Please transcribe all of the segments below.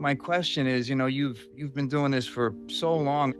My question is, you've been doing this for so long.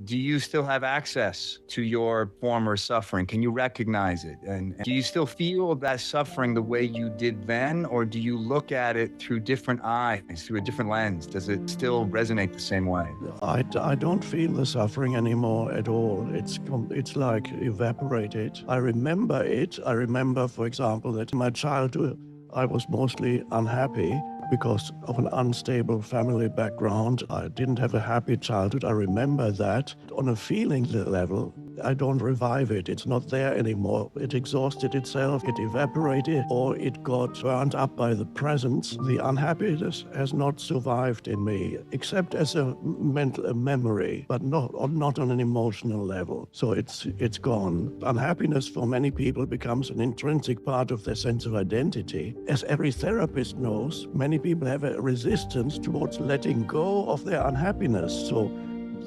Do you still have access to your former suffering? Can you recognize it? And do you still feel that suffering the way you did then? Or do you look at it through different eyes, through a different lens? Does it still resonate the same way? I don't feel the suffering anymore at all. It's like evaporated. I remember it. I remember, for example, that in my childhood, I was mostly unhappy because of an unstable family background. I didn't have a happy childhood. I remember that. On a feeling level, I don't revive it. It's not there anymore. It exhausted itself, it evaporated, or it got burned up by the presence. The unhappiness has not survived in me, except as a mental memory, but not on an emotional level. So it's gone. Unhappiness for many people becomes an intrinsic part of their sense of identity. As every therapist knows, many people have a resistance towards letting go of their unhappiness. So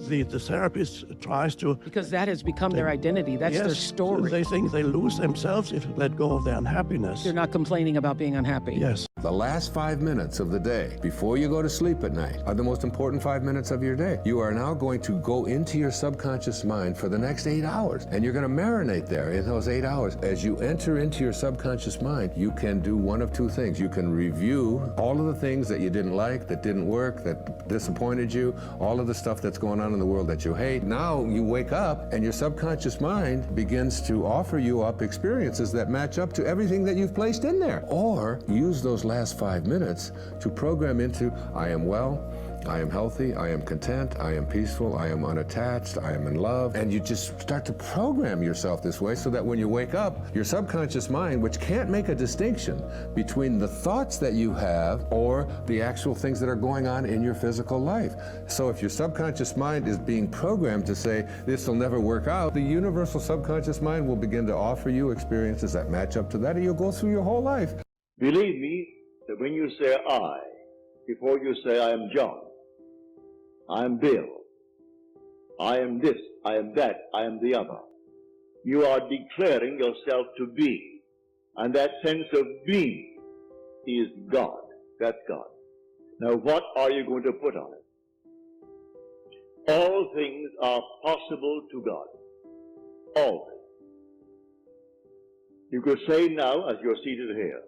the therapist tries to... Because that has become their identity. That's their story. They think they lose themselves if they let go of their unhappiness. They're not complaining about being unhappy. Yes. The last 5 minutes of the day, before you go to sleep at night, are the most important 5 minutes of your day. You are now going to go into your subconscious mind for the next 8 hours, and you're going to marinate there in those 8 hours. As you enter into your subconscious mind, you can do one of two things. You can review all of the things that you didn't like, that didn't work, that disappointed you, all of the stuff that's going on in the world that you hate. Now you wake up, and your subconscious mind begins to offer you up experiences that match up to everything that you've placed in there. Or use those last 5 minutes to program into, I am well, I am healthy, I am content, I am peaceful, I am unattached, I am in love. And you just start to program yourself this way so that when you wake up, your subconscious mind, which can't make a distinction between the thoughts that you have or the actual things that are going on in your physical life. So if your subconscious mind is being programmed to say, this will never work out, the universal subconscious mind will begin to offer you experiences that match up to that, and you'll go through your whole life. Believe me, that when you say I, before you say I am John, I am Bill, I am this, I am that, I am the other, you are declaring yourself to be. And that sense of being is God. That's God. Now what are you going to put on it? All things are possible to God. All things. You could say now, as you're seated here,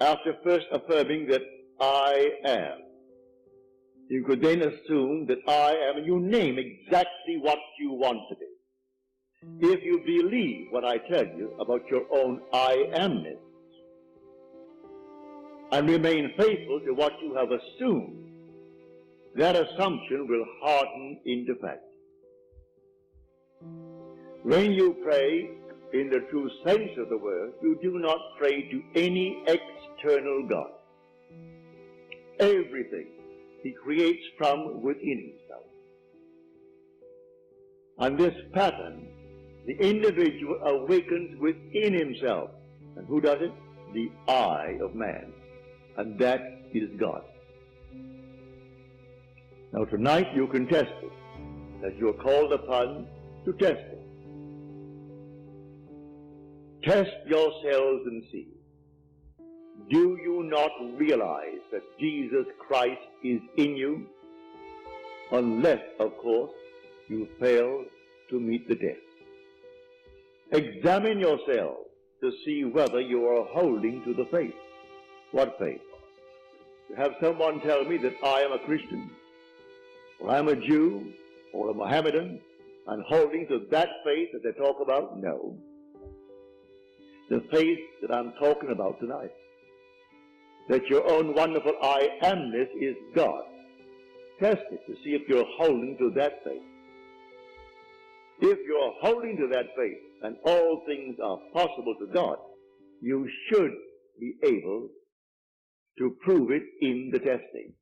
after first affirming that I am, you could then assume that I am, and you name exactly what you want to be. If you believe what I tell you about your own I amness, and remain faithful to what you have assumed, that assumption will harden into fact. When you pray in the true sense of the word, you do not pray to any external God. Everything he creates from within himself. And this pattern, the individual awakens within himself. And who does it? The I of man. And that is God. Now tonight you can test it, as you're called upon to test it. Test yourselves and see. Do you not realize that Jesus Christ is in you? Unless, of course, you fail to meet the test. Examine yourselves to see whether you are holding to the faith. What faith? To have someone tell me that I am a Christian, or I'm a Jew, or a Mohammedan, and holding to that faith that they talk about? No. The faith that I'm talking about tonight, that your own wonderful I amness is God. Test it to see if you're holding to that faith. If you're holding to that faith and all things are possible to God, you should be able to prove it in the testing.